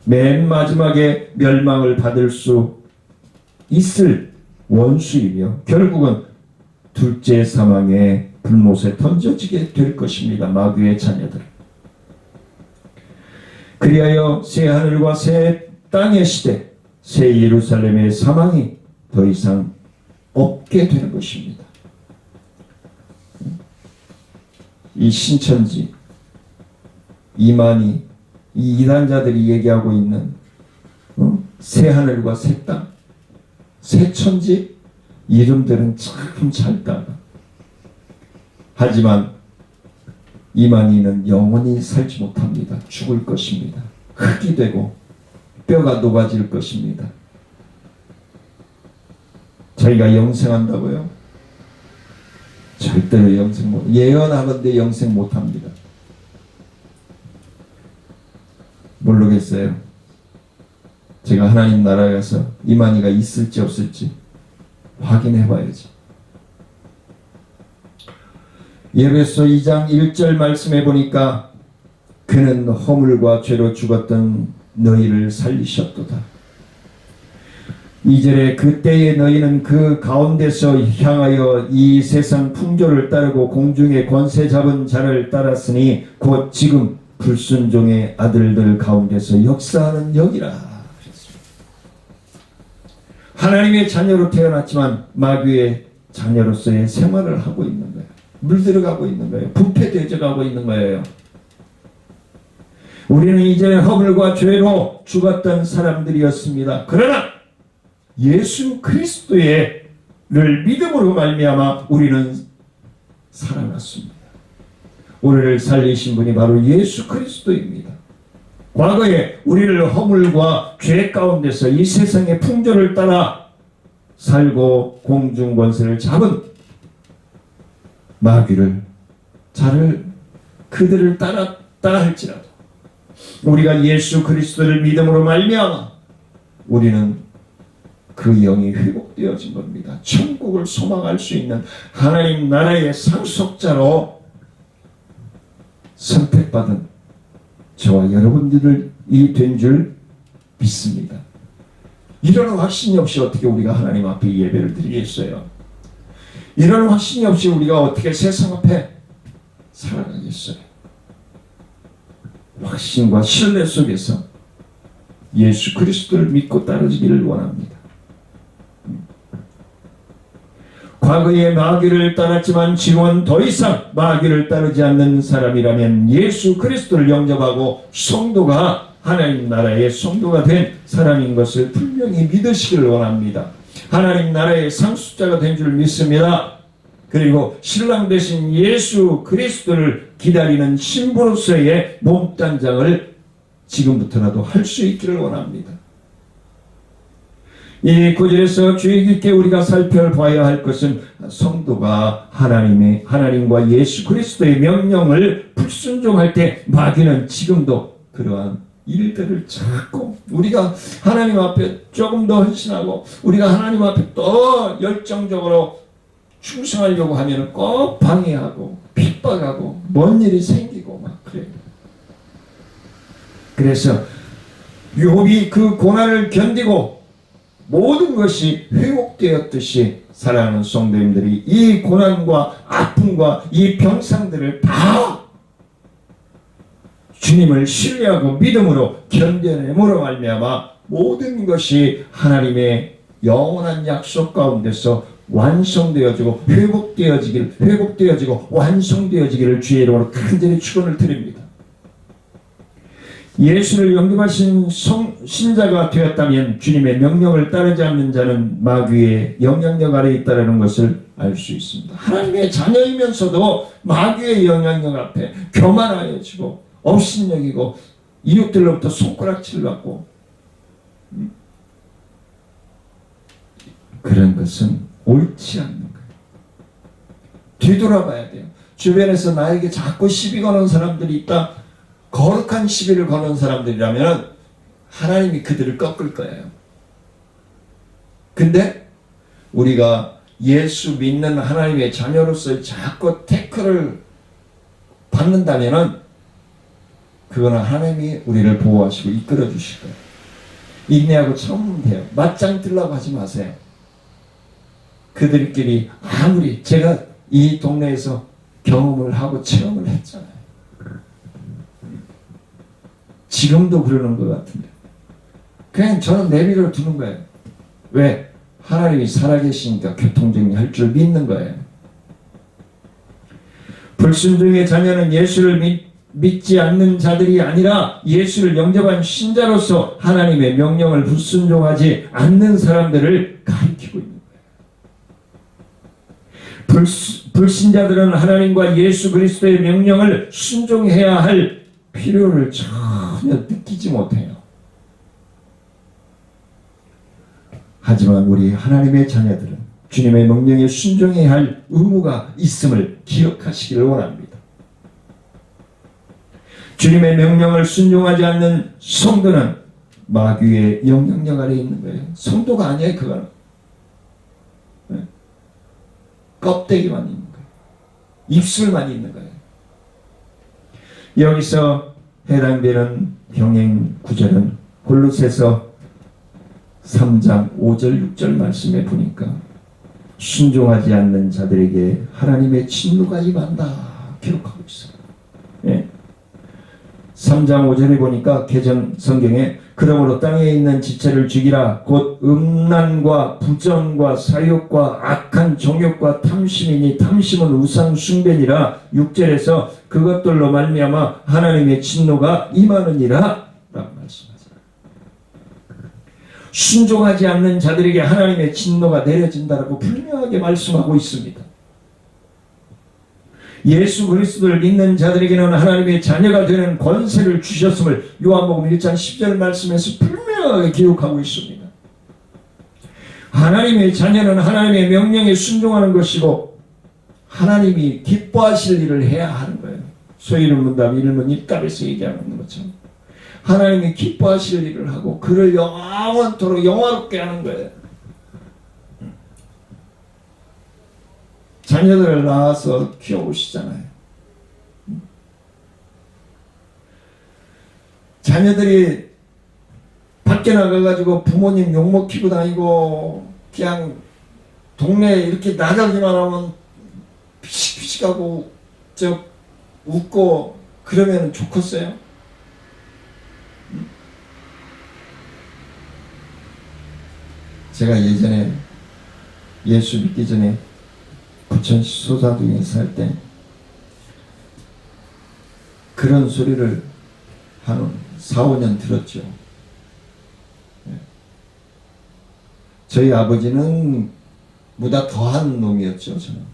Speaker 1: 맨 마지막에 멸망을 받을 수 있을 원수이며 결국은 둘째 사망의 불못에 던져지게 될 것입니다. 마귀의 자녀들. 그리하여 새 하늘과 새 땅의 시대, 새 예루살렘의 사망이 더 이상 없게 되는 것입니다. 이 신천지, 이만희, 이 이단자들이 얘기하고 있는 새 하늘과 새 땅, 새 천지 이름들은 참 잘 하지만 이만희는 영원히 살지 못합니다. 죽을 것입니다. 흙이 되고 뼈가 녹아질 것입니다. 저희가 영생한다고요? 절대로 영생 못, 예언하건대 영생 못합니다. 모르겠어요. 제가 하나님 나라에 가서 이만희가 있을지 없을지 확인해 봐야지. 예배소 2장 1절 말씀해 보니까 그는 허물과 죄로 죽었던 너희를 살리셨도다. 2절에 그때에 너희는 그 가운데서 향하여 이 세상 풍조를 따르고 공중의 권세 잡은 자를 따랐으니 곧 지금 불순종의 아들들 가운데서 역사하는 영이라. 하나님의 자녀로 태어났지만 마귀의 자녀로서의 생활을 하고 있는 거예요. 물들어가고 있는 거예요. 부패되어가고 있는 거예요. 우리는 이전에 허물과 죄로 죽었던 사람들이었습니다. 그러나 예수 그리스도를 믿음으로 말미암아 우리는 살아났습니다. 우리를 살리신 분이 바로 예수 그리스도입니다. 과거에 우리를 허물과 죄 가운데서 이 세상의 풍조를 따라 살고 공중 권세를 잡은 마귀를 그들을 따랐다 할지라도 우리가 예수 그리스도를 믿음으로 말미암아 우리는 그 영이 회복되어진 겁니다. 천국을 소망할 수 있는 하나님 나라의 상속자로 선택받은 저와 여러분들이 된 줄 믿습니다. 이런 확신이 없이 어떻게 우리가 하나님 앞에 예배를 드리겠어요? 이런 확신이 없이 우리가 어떻게 세상 앞에 살아가겠어요? 확신과 신뢰 속에서 예수 그리스도를 믿고 따르기를 원합니다. 과거에 마귀를 따랐지만 지금은 더 이상 마귀를 따르지 않는 사람이라면 예수 그리스도를 영접하고 성도가 하나님 나라의 성도가 된 사람인 것을 분명히 믿으시기를 원합니다. 하나님 나라의 상속자가 된 줄 믿습니다. 그리고 신랑 되신 예수 그리스도를 기다리는 신부로서의 몸단장을 지금부터라도 할 수 있기를 원합니다. 이 구절에서 주의 깊게 우리가 살펴봐야 할 것은 성도가 하나님과 예수 그리스도의 명령을 불순종할 때 마귀는 지금도 그러한 일들을 자꾸 우리가 하나님 앞에 조금 더 헌신하고 우리가 하나님 앞에 더 열정적으로 충성하려고 하면 꼭 방해하고 핍박하고 뭔 일이 생기고 막 그래요. 그래서 욥이 그 고난을 견디고 모든 것이 회복되었듯이 사랑하는 성도님들이 이 고난과 아픔과 이 병상들을 다 주님을 신뢰하고 믿음으로 견뎌내므로 말미암아 모든 것이 하나님의 영원한 약속 가운데서 완성되어지고 회복되어지고 완성되어지기를 주의 이름으로 간절히 축원을 드립니다. 예수를 영접하신 신자가 되었다면 주님의 명령을 따르지 않는 자는 마귀의 영향력 아래에 있다는 것을 알 수 있습니다. 하나님의 자녀이면서도 마귀의 영향력 앞에 교만하여지고 업신여기고 이웃들로부터 손가락질 받고 그런 것은 옳지 않는 거예요. 뒤돌아봐야 돼요. 주변에서 나에게 자꾸 시비 거는 사람들이 있다. 거룩한 시비를 거는 사람들이라면 하나님이 그들을 꺾을 거예요. 근데 우리가 예수 믿는 하나님의 자녀로서 자꾸 태클을 받는다면 그거는 하나님이 우리를 보호하시고 이끌어 주실 거예요. 인내하고 참으면 돼요. 맞짱 뜨려고 하지 마세요. 그들끼리 아무리 제가 이 동네에서 경험을 하고 체험을 했잖아요. 지금도 그러는 것 같은데 그냥 저는 내비를 두는 거예요. 왜? 하나님이 살아계시니까 교통정리할 줄 믿는 거예요. 불순종의 자녀는 예수를 믿지 않는 자들이 아니라 예수를 영접한 신자로서 하나님의 명령을 불순종하지 않는 사람들을 가리키고 있는 거예요. 불신자들은 하나님과 예수 그리스도의 명령을 순종해야 할 필요를 전혀 느끼지 못해요. 하지만 우리 하나님의 자녀들은 주님의 명령에 순종해야 할 의무가 있음을 기억하시기를 원합니다. 주님의 명령을 순종하지 않는 성도는 마귀의 영향력 아래에 있는 거예요. 성도가 아니에요. 그거는 껍데기만 있는 거예요. 입술만 있는 거예요. 여기서 해당되는 병행 구절은 골로새서 3장 5절 6절 말씀에 보니까 순종하지 않는 자들에게 하나님의 진노가 임한다 기록하고 있어요. 예. 3장 5절에 보니까 개정 성경에 그러므로 땅에 있는 지체를 죽이라 곧 음란과 부정과 사욕과 악한 정욕과 탐심이니 탐심은 우상 숭배니라. 6절에서 그것들로 말미암아 하나님의 진노가 임하느니라 라고 말씀하세요. 순종하지 않는 자들에게 하나님의 진노가 내려진다라고 분명하게 말씀하고 있습니다. 예수 그리스도를 믿는 자들에게는 하나님의 자녀가 되는 권세를 주셨음을 요한복음 1장 10절 말씀에서 분명하게 기록하고 있습니다. 하나님의 자녀는 하나님의 명령에 순종하는 것이고 하나님이 기뻐하실 일을 해야 하는 거예요. 소위를 문답 이름은 입답에서 얘기하는 것처럼 하나님이 기뻐하실 일을 하고 그를 영원토록 영화롭게 하는 거예요. 자녀들을 낳아서 키워오시잖아요. 자녀들이 밖에 나가가지고 부모님 욕먹히고 다니고 그냥 동네에 이렇게 나가기만 하면 피식피식하고 웃고 그러면 좋겠어요? 제가 예전에 예수 믿기 전에 부천시 소사동에 살 때 그런 소리를 한 4, 5년 들었죠. 저희 아버지는 보다 더한 놈이었죠. 저는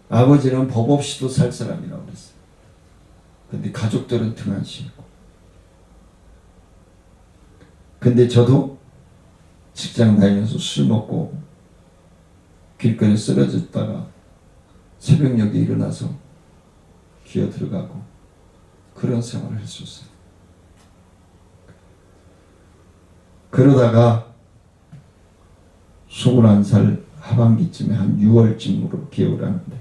Speaker 1: 아버지는 법 없이도 살 사람이라고 그랬어요. 근데 가족들은 등한시했고 근데 저도 직장 다니면서 술 먹고 길거리에 쓰러졌다가 새벽녘에 일어나서 기어 들어가고 그런 생활을 했었어요. 그러다가 21살 하반기쯤에 한 6월쯤으로 기억을 하는데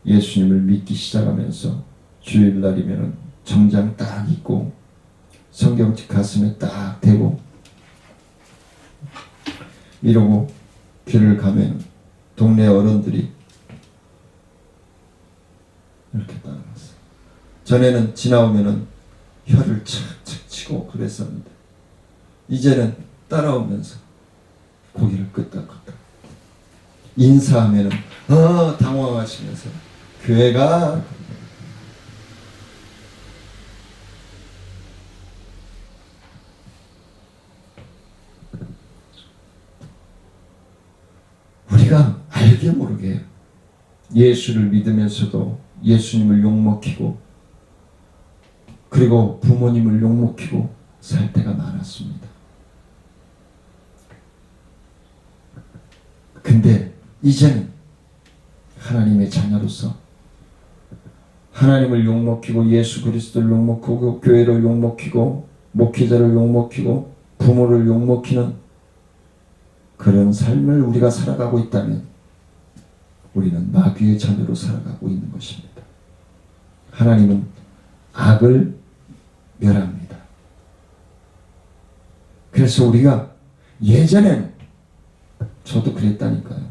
Speaker 1: 예수님을 믿기 시작하면서 주일날이면 정장 딱 입고 성경책 가슴에 딱 대고 이러고 길을 가면 동네 어른들이 이렇게 따라갔어요. 전에는 지나오면은 혀를 착착 치고 그랬었는데 이제는 따라오면서 고개를 끄덕끄덕 인사하면은 당황하시면서 교회가 우리가 알게 모르게 예수를 믿으면서도 예수님을 욕먹히고 그리고 부모님을 욕먹히고 살 때가 많았습니다. 근데 이제는 하나님의 자녀로서 하나님을 욕먹히고 예수 그리스도를 욕먹히고 교회를 욕먹히고 목회자를 욕먹히고 부모를 욕먹히는 그런 삶을 우리가 살아가고 있다면 우리는 마귀의 자녀로 살아가고 있는 것입니다. 하나님은 악을 멸합니다. 그래서 우리가 예전엔 저도 그랬다니까요.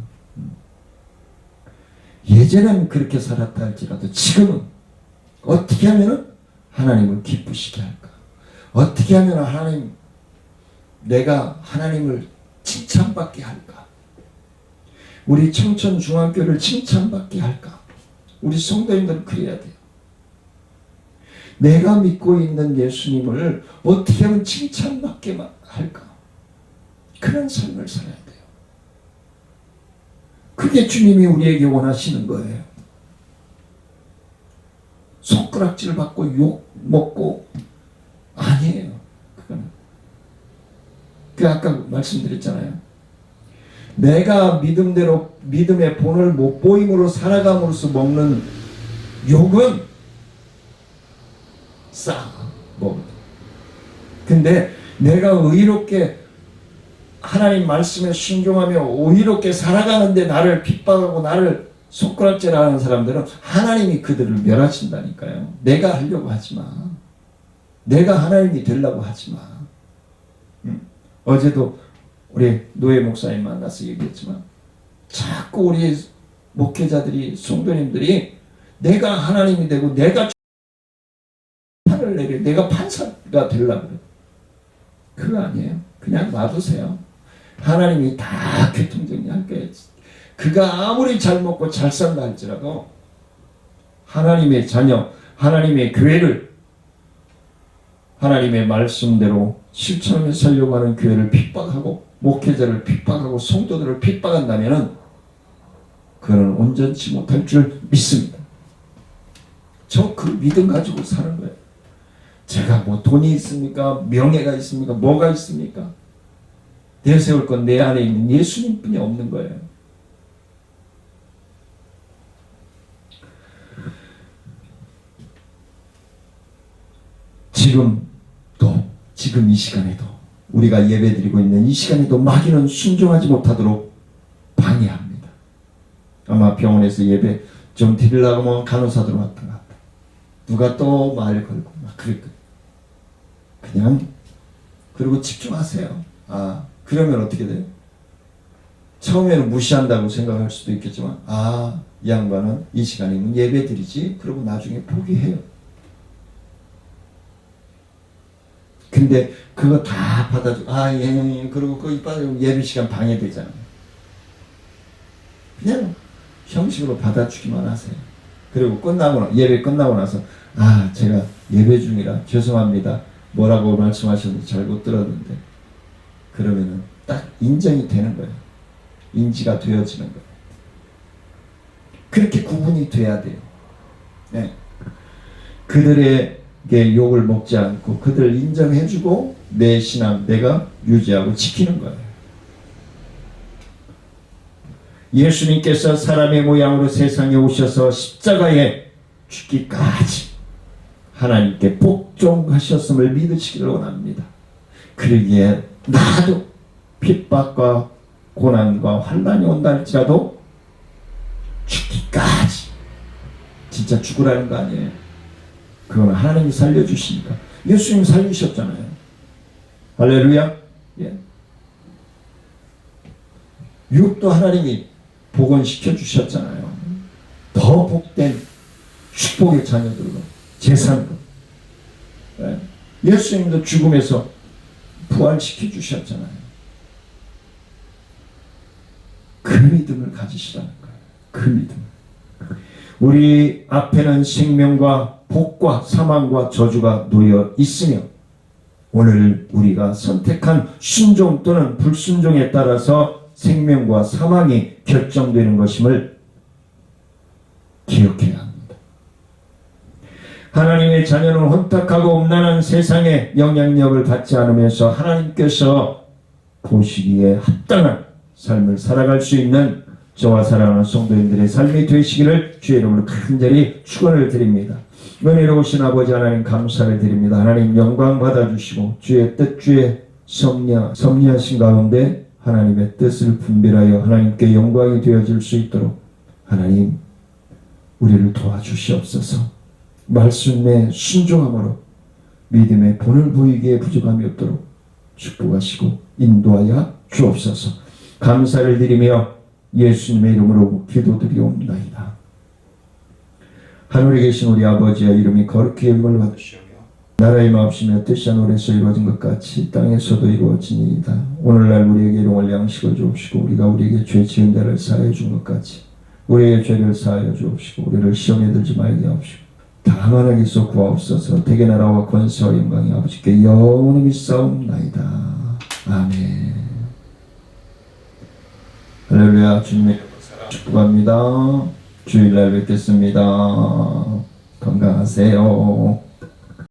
Speaker 1: 예전엔 그렇게 살았다 할지라도 지금은 어떻게 하면 하나님을 기쁘시게 할까? 어떻게 하면 내가 하나님을 칭찬받게 할까? 우리 청천중앙교를 칭찬받게 할까? 우리 성도님들은 그래야 돼요. 내가 믿고 있는 예수님을 어떻게 하면 칭찬받게 할까? 그런 삶을 살아야 돼요. 그게 주님이 우리에게 원하시는 거예요. 손가락질 받고 욕 먹고 아니에요. 그거는 아까 말씀드렸잖아요. 내가 믿음대로 믿음의 본을 못 보임으로 살아감으로써 먹는 욕은 싸 먹어도. 근데 내가 의롭게 하나님 말씀에 순종하며 의롭게 살아가는데 나를 핍박하고 나를 손가락질하는 사람들은 하나님이 그들을 멸하신다니까요. 내가 하려고 하지 마. 내가 하나님이 되려고 하지 마. 어제도 우리 노예 목사님 만나서 얘기했지만 자꾸 우리 목회자들이 성도님들이 내가 하나님이 되고 내가 판을 내려 내가 판사가 되려고 그래. 그거 아니에요. 그냥 놔두세요. 하나님이 다 교통정리할 거예요. 그가 아무리 잘 먹고 잘 산다 할지라도 하나님의 자녀, 하나님의 교회를 하나님의 말씀대로 실천하며 살려고 하는 교회를 핍박하고 목회자를 핍박하고 성도들을 핍박한다면 그는 온전치 못할 줄 믿습니다. 저 그 믿음 가지고 사는 거예요. 제가 뭐 돈이 있습니까? 명예가 있습니까? 뭐가 있습니까? 내세울 건 내 안에 있는 예수님뿐이 없는 거예요. 지금 이 시간에도 우리가 예배드리고 있는 이 시간에도 마귀는 순종하지 못하도록 방해합니다. 아마 병원에서 예배 좀 드리려고 하면 간호사들 왔다 갔다 누가 또 말 걸고 막 그냥 그리고 집중하세요. 그러면 어떻게 돼요? 처음에는 무시한다고 생각할 수도 있겠지만 이 양반은 이 시간이면 예배 드리지 그러고 나중에 포기해요. 근데 그거 다 받아주고 그리고 그 예배 시간 방해되잖아요. 그냥 형식으로 받아주기만 하세요. 그리고 예배 끝나고 나서 제가 예배 중이라 죄송합니다. 뭐라고 말씀하셨는지 잘 못 들었는데 그러면은 딱 인정이 되는 거예요. 인지가 되어지는 거예요. 그렇게 구분이 돼야 돼요. 네. 그들에게 욕을 먹지 않고 그들을 인정해주고 내 신앙 내가 유지하고 지키는 거예요. 예수님께서 사람의 모양으로 세상에 오셔서 십자가에 죽기까지 하나님께 복종하셨음을 믿으시기를 원합니다. 그러기에 나도 핍박과 고난과 환난이 온다 할지라도 죽기까지 진짜 죽으라는 거 아니에요. 그건 하나님이 살려주시니까. 예수님 살리셨잖아요. 할렐루야. 예. 육도 하나님이 복원시켜 주셨잖아요. 더 복된 축복의 자녀들로 재산으로. 예. 예수님도 죽음에서 부활시켜 주셨잖아요. 그 믿음을 가지시라는 거예요. 그 믿음. 우리 앞에는 생명과 복과 사망과 저주가 놓여 있으며 오늘 우리가 선택한 순종 또는 불순종에 따라서 생명과 사망이 결정되는 것임을 기억해야 합니다. 하나님의 자녀는 혼탁하고 음란한 세상의 영향력을 받지 않으면서 하나님께서 보시기에 합당한 삶을 살아갈 수 있는 저와 사랑하는 성도님들의 삶이 되시기를 주의 이름으로 간절히 축원을 드립니다. 은혜로우신 아버지 하나님 감사를 드립니다. 하나님 영광 받아주시고 주의 뜻 주의 섭리하신 가운데 하나님의 뜻을 분별하여 하나님께 영광이 되어질 수 있도록 하나님 우리를 도와주시옵소서. 말씀에 순종함으로 믿음의 본을 보이기에 부족함이 없도록 축복하시고 인도하여 주옵소서. 감사를 드리며 예수님의 이름으로 기도드리옵나이다. 하늘에 계신 우리 아버지의 이름이 거룩히 여김을 받으시오며 나라의 마옵시며 뜻이 하늘에서 이루어진 것 같이 땅에서도 이루어지니이다. 오늘날 우리에게 일용할 양식을 주옵시고 우리가 우리에게 죄 지은 자를 사하여 준 것 같이 우리의 죄를 사하여 주옵시고 우리를 시험에 들지 말게 하옵시고 다만 악에서 구하옵소서. 대개 나라와 권세와 영광이 아버지께 영원히 믿사옵나이다. 아멘. 할렐루야. 주님의 이름으로 축복합니다. 주일날 뵙겠습니다. 건강하세요.